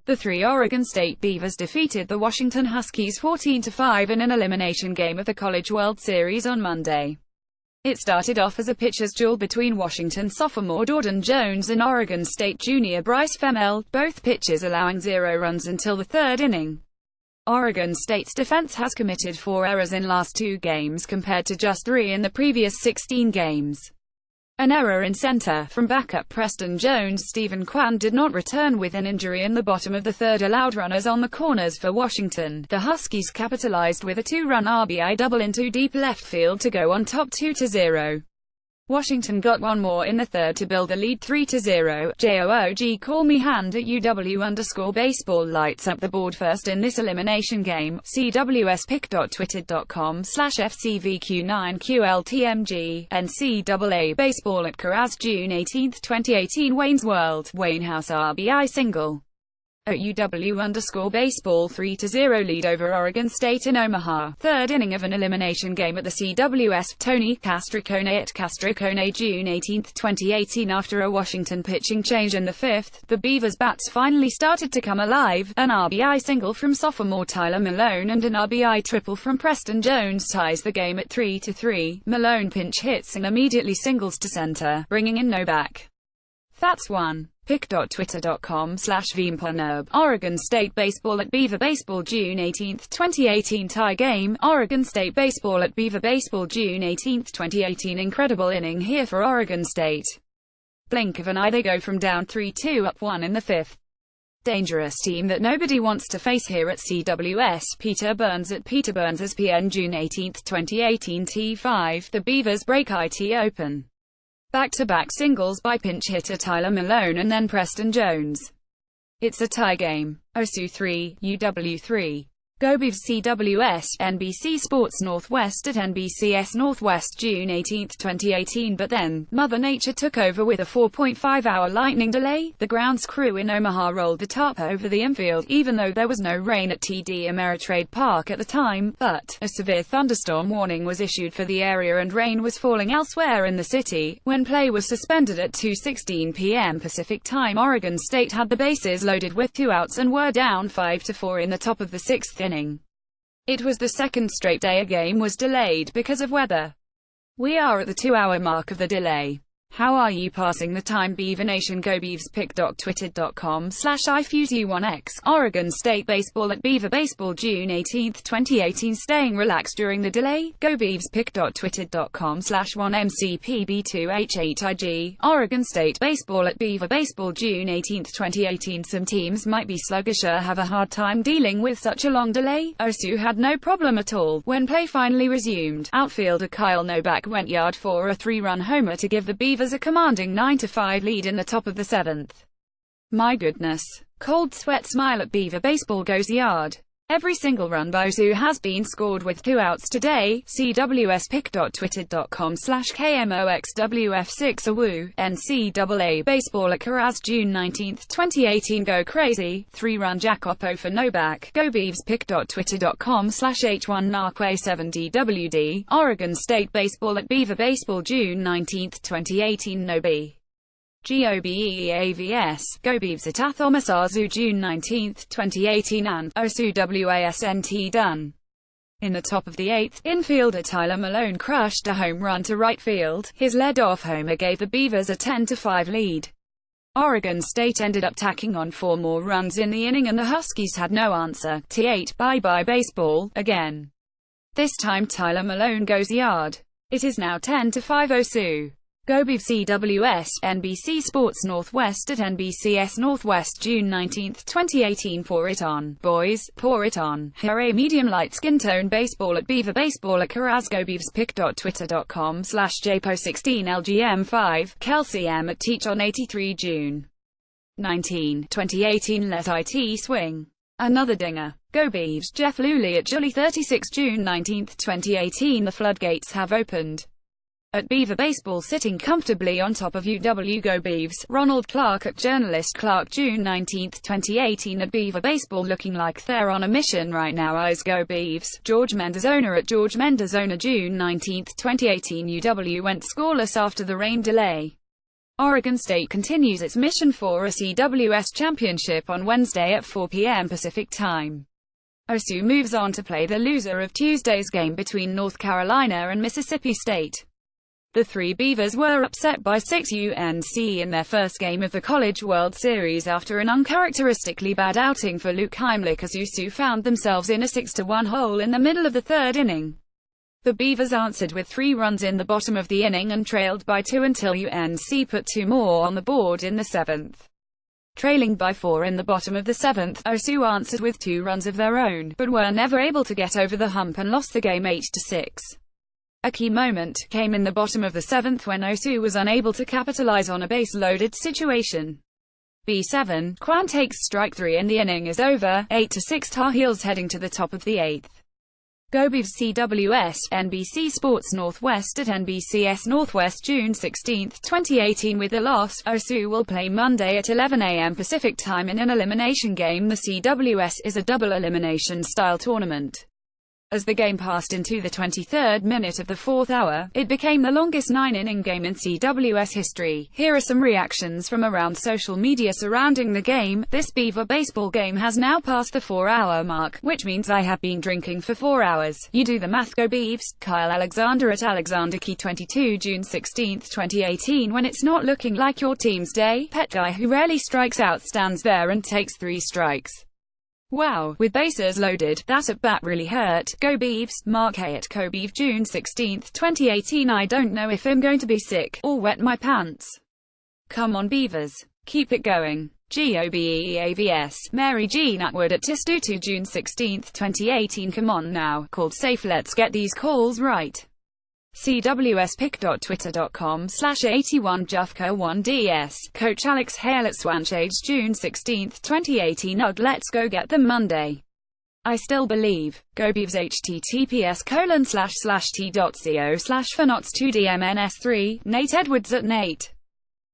The three Oregon State Beavers defeated the Washington Huskies 14-5 in an elimination game of the College World Series on Monday. It started off as a pitcher's duel between Washington sophomore Jordan Jones and Oregon State junior Bryce Femmel, both pitchers allowing 0 runs until the third inning. Oregon State's defense has committed 4 errors in last 2 games compared to just 3 in the previous 16 games. An error in center from backup Preston Jones. Stephen Kwan did not return with an injury in the bottom of the third, allowed runners on the corners for Washington. The Huskies capitalized with a 2-run RBI double into deep left field to go on top 2-0. Washington got one more in the third to build the lead 3-0. JOOG call me hand at UW_baseball lights up the board first in this elimination game. CWSPick.twitter.com/FCVQ9QLTMG. NCAA Baseball at Coraz June 18, 2018. Wayne's World. Wayne House RBI single. At UW_baseball 3-0 lead over Oregon State in Omaha. Third inning of an elimination game at the CWS. Tony Castricone at Castricone June 18, 2018. After a Washington pitching change in the fifth, the Beavers' bats finally started to come alive. An RBI single from sophomore Tyler Malone and an RBI triple from Preston Jones ties the game at 3-3. Malone pinch hits and immediately singles to center, bringing in Novak. That's one. Pick.twitter.com/VMPNUB. Oregon State Baseball at Beaver Baseball June 18, 2018 tie game. Oregon State Baseball at Beaver Baseball June 18, 2018. Incredible inning here for Oregon State. Blink of an eye they go from down 3-2 up 1 in the fifth. Dangerous team that nobody wants to face here at CWS. Peter Burns at Peter Burns SPN June 18, 2018 T5. The Beavers break IT open. Back-to-back singles by pinch hitter Tyler Malone and then Preston Jones. It's a tie game. OSU 3, UW 3. Go Beavs. CWS, NBC Sports Northwest at NBCS Northwest June 18, 2018. But then, Mother Nature took over with a 4.5-hour lightning delay. The grounds crew in Omaha rolled the tarp over the infield, even though there was no rain at TD Ameritrade Park at the time, but a severe thunderstorm warning was issued for the area and rain was falling elsewhere in the city. When play was suspended at 2:16 p.m. Pacific Time, Oregon State had the bases loaded with 2 outs and were down 5-4 in the top of the 6th inning. It was the second straight day a game was delayed because of weather. We are at the 2-hour mark of the delay. How are you passing the time, Beaver Nation? Go Beavs. Pick.twitter.com/iFuseU1X. Oregon State Baseball at Beaver Baseball June 18, 2018. Staying relaxed during the delay. Go Beavs. Pick.twitter.com/1MCPB2H8IG. Oregon State Baseball at Beaver Baseball June 18, 2018. Some teams might be sluggish or have a hard time dealing with such a long delay. OSU had no problem at all when play finally resumed. Outfielder Kyle Novak went yard for a 3-run homer to give the Beavers a commanding 9-5 lead in the top of the 7th. My goodness. Cold sweat smile at Beaver Baseball goes yard. Every single run by OSU has been scored with 2 outs today. CWSPick.twitter.com/KMOXWF6AWOO. NCAA Baseball at Coraz June 19, 2018. Go crazy. 3-run Jacopo for Novak. Go Beavs. Pick.twitter.com/H1Narque7DWD. Oregon State Baseball at Beaver Baseball June 19, 2018. No B. GOBEEAVS. Go Beavs at Athomasazu June 19, 2018 and OSU WASNT done. In the top of the 8th, infielder Tyler Malone crushed a home run to right field. His lead-off homer gave the Beavers a 10-5 lead. Oregon State ended up tacking on 4 more runs in the inning and the Huskies had no answer. T8, bye-bye baseball, again. This time Tyler Malone goes yard. It is now 10-5 OSU. Go Beavs. CWS, NBC Sports Northwest at NBCS Northwest June 19, 2018. Pour it on, boys, pour it on. Hooray. Medium light skin tone baseball at Beaver Baseball at Coraz. Go Beavs. Pick.twitter.com/JPO16LGM5. Kelsey M at Teach on 83 June 19, 2018. Let IT swing. Another dinger. Go Beavs. Jeff Luley at Julie 36 June 19, 2018. The floodgates have opened. At Beaver Baseball sitting comfortably on top of UW. Go Beavs. Ronald Clark at Journalist Clark June 19, 2018. At Beaver Baseball looking like they're on a mission right now. Eyes Go Beavs. George Mendozona at George Mendozona June 19, 2018. UW went scoreless after the rain delay. Oregon State continues its mission for a CWS championship on Wednesday at 4 p.m. Pacific Time. OSU moves on to play the loser of Tuesday's game between North Carolina and Mississippi State. The three Beavers were upset by 6 UNC in their first game of the College World Series after an uncharacteristically bad outing for Luke Heimlich as OSU found themselves in a 6-1 hole in the middle of the third inning. The Beavers answered with 3 runs in the bottom of the inning and trailed by 2 until UNC put 2 more on the board in the 7th. Trailing by 4 in the bottom of the 7th, OSU answered with 2 runs of their own, but were never able to get over the hump and lost the game 8-6. A key moment came in the bottom of the 7th when OSU was unable to capitalize on a base-loaded situation. B7, Quan takes strike 3 and the inning is over, 8-6 Tar Heels heading to the top of the 8th. Go Beavs CWS, NBC Sports Northwest at NBCS Northwest June 16, 2018 With the loss, OSU will play Monday at 11 a.m. Pacific Time in an elimination game. The CWS is a double elimination style tournament. As the game passed into the 23rd minute of the 4th hour, it became the longest 9-inning game in CWS history. Here are some reactions from around social media surrounding the game. This Beaver baseball game has now passed the 4-hour mark, which means I have been drinking for 4 hours. You do the math. Go Beavs. Kyle Alexander at AlexanderKey22 June 16, 2018 When it's not looking like your team's day, pet guy who rarely strikes out stands there and takes 3 strikes. Wow, with bases loaded, that at bat really hurt. Go Beavs. Mark Hay at Kobev June 16, 2018 I don't know if I'm going to be sick, or wet my pants. Come on Beavers. Keep it going. GOBEAVS. Mary Jean Atwood at Tistutu June 16, 2018 Come on now, called safe, let's get these calls right. CWSpick.twitter.com/81Jufka1DS. Coach Alex Hale at Swanshades June 16, 2018 Ugh, let's go get them Monday. I still believe. Go Beavs. https://t.co/fanots2dmns3. Nate Edwards at Nate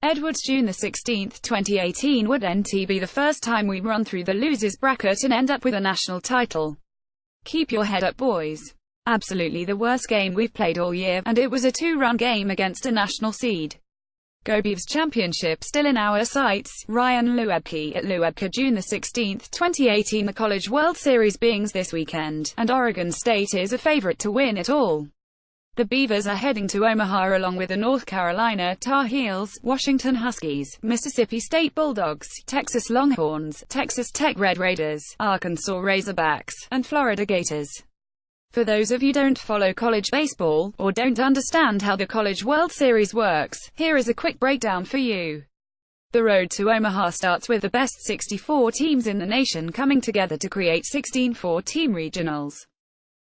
Edwards June 16, 2018 Would NT be the first time we run through the losers bracket and end up with a national title? Keep your head up boys. Absolutely the worst game we've played all year, and it was a 2-run game against a national seed. Go Beavs championship still in our sights. Ryan Luebke at Luebke June 16, 2018 The College World Series begins this weekend, and Oregon State is a favorite to win it all. The Beavers are heading to Omaha along with the North Carolina Tar Heels, Washington Huskies, Mississippi State Bulldogs, Texas Longhorns, Texas Tech Red Raiders, Arkansas Razorbacks, and Florida Gators. For those of you who don't follow college baseball, or don't understand how the College World Series works, here is a quick breakdown for you. The road to Omaha starts with the best 64 teams in the nation coming together to create 16 4-team regionals.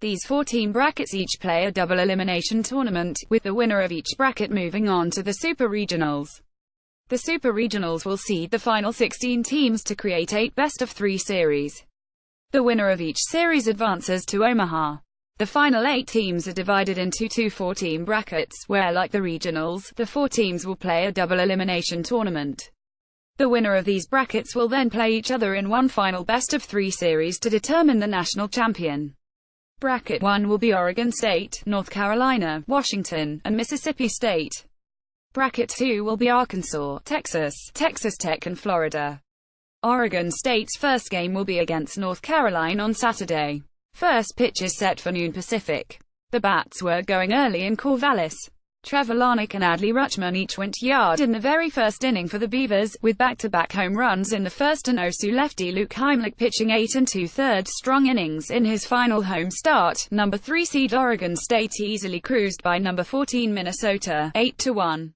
These 4-team brackets each play a double elimination tournament, with the winner of each bracket moving on to the Super Regionals. The Super Regionals will seed the final 16 teams to create 8 best-of-3 series. The winner of each series advances to Omaha. The final 8 teams are divided into 2 4-team brackets, where like the regionals, the 4 teams will play a double elimination tournament. The winner of these brackets will then play each other in one final best-of-3 series to determine the national champion. Bracket 1 will be Oregon State, North Carolina, Washington, and Mississippi State. Bracket 2 will be Arkansas, Texas, Texas Tech and Florida. Oregon State's first game will be against North Carolina on Saturday. First pitch is set for noon Pacific. The bats were going early in Corvallis. Trevor Larnach and Adley Rutschman each went yard in the very first inning for the Beavers, with back-to-back home runs in the first, and OSU lefty Luke Heimlich pitching 8 2/3 strong innings in his final home start. Number 3 seed Oregon State easily cruised by number 14 Minnesota, 8-1.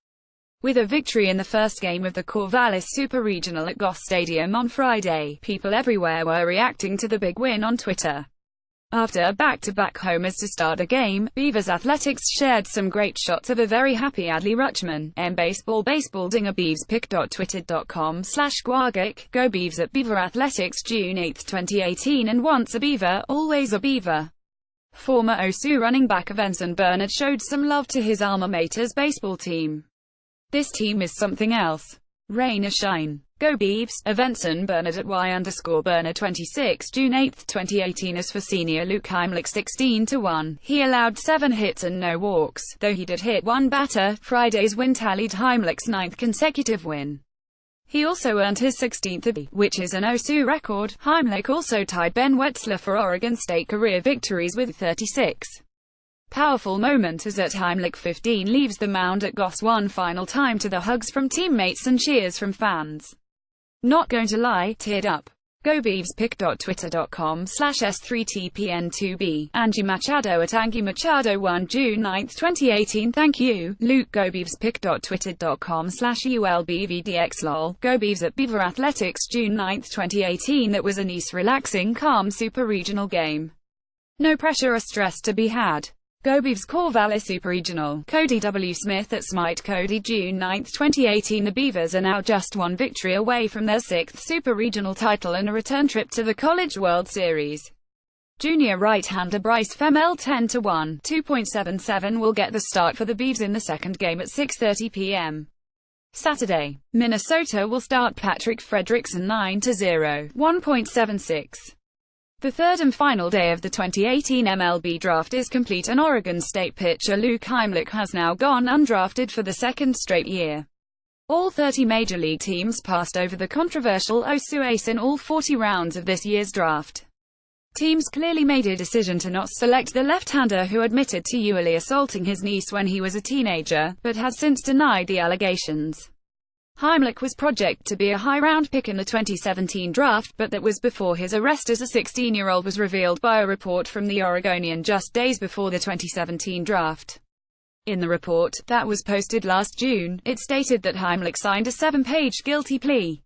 With a victory in the first game of the Corvallis Super Regional at Goss Stadium on Friday, people everywhere were reacting to the big win on Twitter. After back-to-back homers to start the game, Beavers Athletics shared some great shots of a very happy Adley Rutschman. Baseball Dinger Beavs pick.twitter.com/guagic. Go Beavs at Beaver Athletics June 8, 2018 And once a Beaver, always a Beaver. Former OSU running back Avenson Bernard showed some love to his alma mater's baseball team. This team is something else. Rain or shine. Go Beavs! Evenson Bernard at Y_Bernard 26 June 8, 2018. As for senior Luke Heimlich, 16-1. He allowed 7 hits and no walks, though he did hit 1 batter. Friday's win tallied Heimlich's 9th consecutive win. He also earned his 16th AB, which is an OSU record. Heimlich also tied Ben Wetzler for Oregon State career victories with 36. Powerful moment as at Heimlich 15 leaves the mound at Goss one final time to the hugs from teammates and cheers from fans. Not going to lie, teared up. Go Beavs! Pic.twitter.com/S3TPN2B. Angie Machado at Angie Machado 1 June 9, 2018. Thank you, Luke. Go Beavs! Pic.twitter.com/ULBVDXLOL. Go Beavs at Beaver Athletics June 9, 2018. That was a nice, relaxing, calm super regional game. No pressure or stress to be had. Go Beavs! Corvallis Super Regional. Cody W. Smith at Smite Cody June 9, 2018. The Beavers are now just one victory away from their 6th Super Regional title and a return trip to the College World Series. Junior right-hander Bryce Femel 10-1, 2.77 will get the start for the Beavs in the second game at 6:30 p.m. Saturday. Minnesota will start Patrick Fredrickson 9-0, 1.76. The third and final day of the 2018 MLB draft is complete and Oregon State pitcher Luke Heimlich has now gone undrafted for the second straight year. All 30 major league teams passed over the controversial OSU ace in all 40 rounds of this year's draft. Teams clearly made a decision to not select the left-hander who admitted to sexually assaulting his niece when he was a teenager, but has since denied the allegations. Heimlich was projected to be a high-round pick in the 2017 draft, but that was before his arrest as a 16-year-old was revealed by a report from the Oregonian just days before the 2017 draft. In the report, that was posted last June, it stated that Heimlich signed a 7-page guilty plea.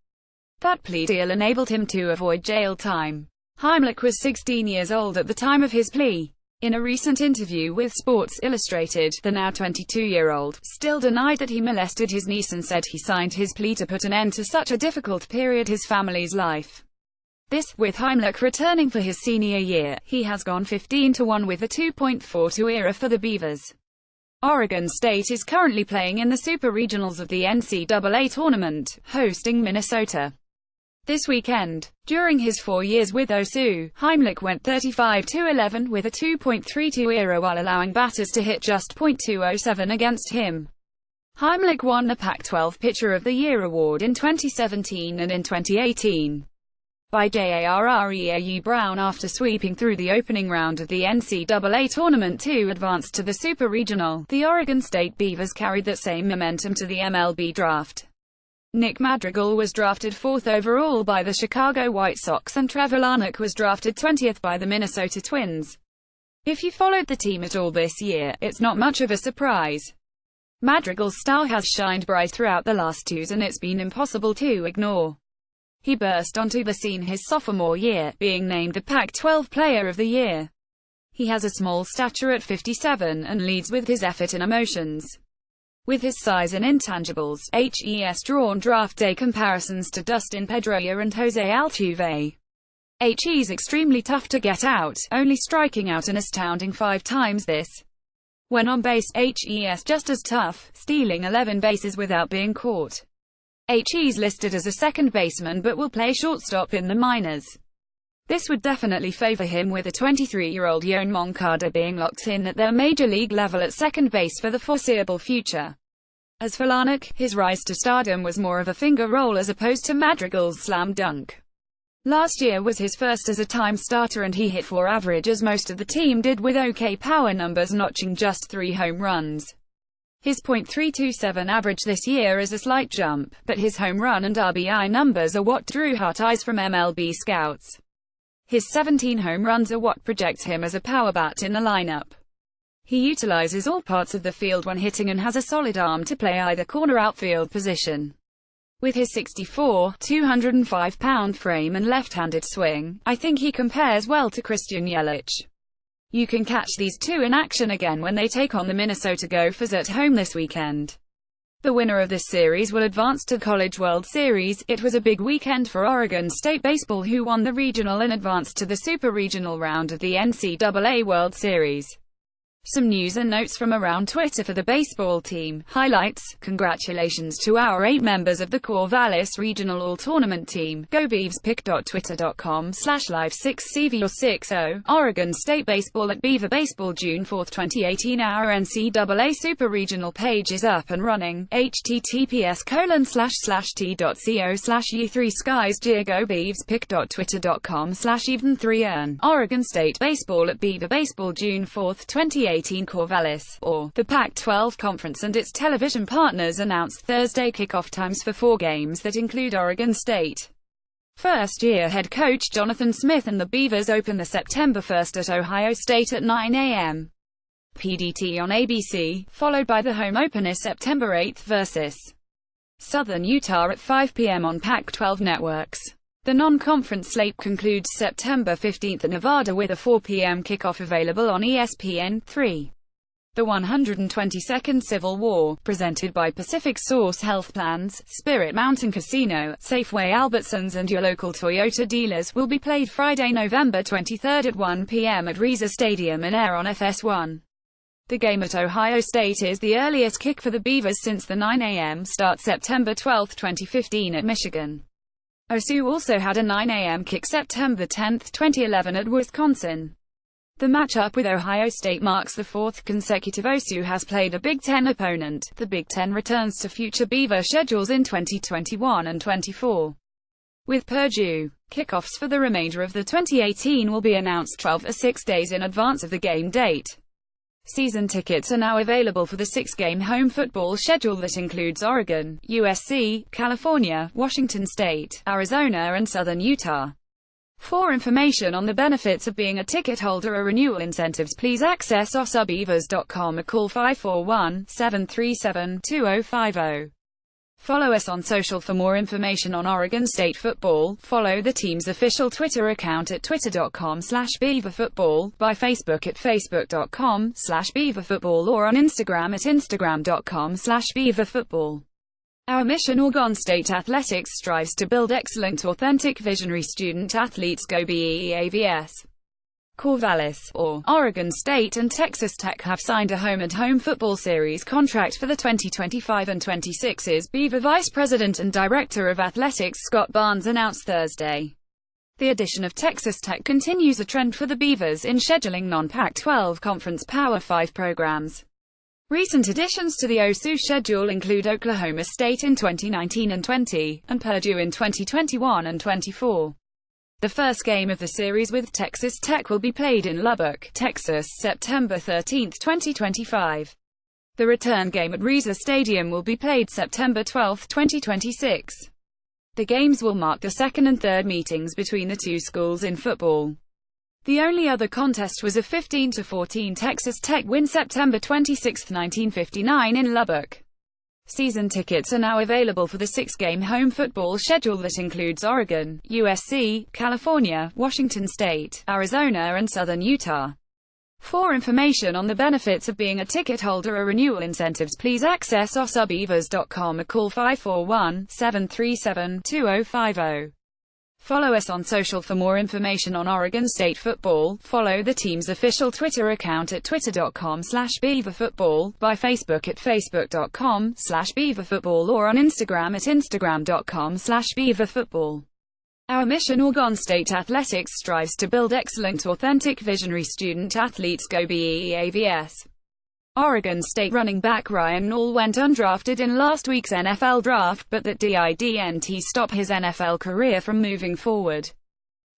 That plea deal enabled him to avoid jail time. Heimlich was 16 years old at the time of his plea. In a recent interview with Sports Illustrated, the now 22-year-old still denied that he molested his niece and said he signed his plea to put an end to such a difficult period his family's life. This, with Heimlich returning for his senior year, he has gone 15-1 with a 2.42 ERA for the Beavers. Oregon State is currently playing in the Super Regionals of the NCAA tournament, hosting Minnesota this weekend. During his 4 years with OSU, Heimlich went 35-11 with a 2.32 ERA while allowing batters to hit just .207 against him. Heimlich won the Pac-12 Pitcher of the Year award in 2017 and in 2018 by JARREAU Brown after sweeping through the opening round of the NCAA tournament to advance to the Super Regional. The Oregon State Beavers carried that same momentum to the MLB draft. Nick Madrigal was drafted 4th overall by the Chicago White Sox and Trevor Larnach was drafted 20th by the Minnesota Twins. If you followed the team at all this year, it's not much of a surprise. Madrigal's star has shined bright throughout the last 2s and it's been impossible to ignore. He burst onto the scene his sophomore year, being named the Pac-12 Player of the Year. He has a small stature at 57 and leads with his effort and emotions. With his size and intangibles, HES drawn draft day comparisons to Dustin Pedroia and Jose Altuve. HE's extremely tough to get out, only striking out an astounding 5 times this. When on base, HE's just as tough, stealing 11 bases without being caught. HE's listed as a second baseman but will play shortstop in the minors. This would definitely favor him with a 23-year-old Yoan Moncada being locked in at their major league level at second base for the foreseeable future. As for Larnach, his rise to stardom was more of a finger roll as opposed to Madrigal's slam dunk. Last year was his first as a time starter and he hit for average as most of the team did with okay power numbers notching just 3 home runs. His .327 average this year is a slight jump, but his home run and RBI numbers are what drew heart eyes from MLB scouts. His 17 home runs are what projects him as a power bat in the lineup. He utilizes all parts of the field when hitting and has a solid arm to play either corner outfield position. With his 6'4", 205-pound frame and left-handed swing, I think he compares well to Christian Yelich. You can catch these two in action again when they take on the Minnesota Gophers at home this weekend. The winner of this series will advance to the College World Series. It was a big weekend for Oregon State baseball who won the regional and advanced to the Super Regional round of the NCAA World Series. Some news and notes from around Twitter for the baseball team. Highlights: congratulations to our 8 members of the Corvallis Regional All-Tournament team. Go Beavs. pic.twitter.com/live6cv60. Oregon State Baseball at Beaver Baseball June 4, 2018. Our NCAA Super Regional page is up and running. https://t.co/u3skies. Go Beavs. pic.twitter.com/even3earn. Oregon State Baseball at Beaver Baseball June 4, 2018. Corvallis, or the Pac-12 Conference and its television partners announced Thursday kickoff times for 4 games that include Oregon State. First-year head coach Jonathan Smith and the Beavers open the September 1 at Ohio State at 9 a.m. PDT on ABC, followed by the home opener September 8 versus Southern Utah at 5 p.m. on Pac-12 networks. The non-conference slate concludes September 15 at Nevada with a 4 p.m. kickoff available on ESPN3. The 122nd Civil War, presented by Pacific Source Health Plans, Spirit Mountain Casino, Safeway Albertsons and your local Toyota dealers, will be played Friday, November 23 at 1 p.m. at Reza Stadium and air on FS1. The game at Ohio State is the earliest kick for the Beavers since the 9 a.m. start September 12, 2015 at Michigan. OSU also had a 9 a.m. kick September 10, 2011 at Wisconsin. The matchup with Ohio State marks the 4th consecutive OSU has played a Big Ten opponent. The Big Ten returns to future Beaver schedules in 2021 and 24. With Purdue, kickoffs for the remainder of the 2018 will be announced 12 or 6 days in advance of the game date. Season tickets are now available for the 6-game home football schedule that includes Oregon, USC, California, Washington State, Arizona and Southern Utah. For information on the benefits of being a ticket holder or renewal incentives, please access osabeavers.com or call 541-737-2050. Follow us on social for more information on Oregon State football. Follow the team's official Twitter account at twitter.com/beaverfootball, by Facebook at facebook.com/beaverfootball or on Instagram at instagram.com/beaverfootball. Our mission: Oregon State Athletics strives to build excellent, authentic, visionary student athletes. Go Beavs. Corvallis, or Oregon State and Texas Tech have signed a home-and-home football series contract for the 2025 and 26s. Beaver Vice President and Director of Athletics Scott Barnes announced Thursday. The addition of Texas Tech continues a trend for the Beavers in scheduling non-Pac-12 Conference Power 5 programs. Recent additions to the OSU schedule include Oklahoma State in 2019 and 20, and Purdue in 2021 and 24. The first game of the series with Texas Tech will be played in Lubbock, Texas, September 13, 2025. The return game at Reza Stadium will be played September 12, 2026. The games will mark the second and third meetings between the two schools in football. The only other contest was a 15-14 Texas Tech win September 26, 1959 in Lubbock. Season tickets are now available for the 6-game home football schedule that includes Oregon, USC, California, Washington State, Arizona and Southern Utah. For information on the benefits of being a ticket holder or renewal incentives, please access osabeavers.com or call 541-737-2050. Follow us on social for more information on Oregon State football. Follow the team's official Twitter account at twitter.com/beaverfootball, by Facebook at facebook.com/beaverfootball or on Instagram at instagram.com/beaverfootball. Our mission: Oregon State Athletics strives to build excellent, authentic, visionary student athletes. Go Beavs. Oregon State running back Ryan Nall went undrafted in last week's NFL draft, but that didn't stop his NFL career from moving forward.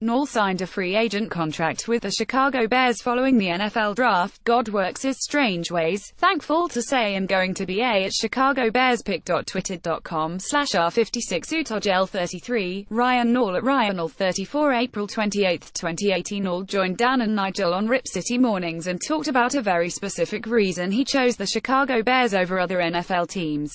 Nall signed a free agent contract with the Chicago Bears following the NFL draft. God works his strange ways, thankful to say, and going to be at Chicago Bears. pic.twitter.com/r56utogel33, Ryan Nall at RyanNall34. April 28, 2018. Nall joined Dan and Nigel on Rip City Mornings and talked about a very specific reason he chose the Chicago Bears over other NFL teams.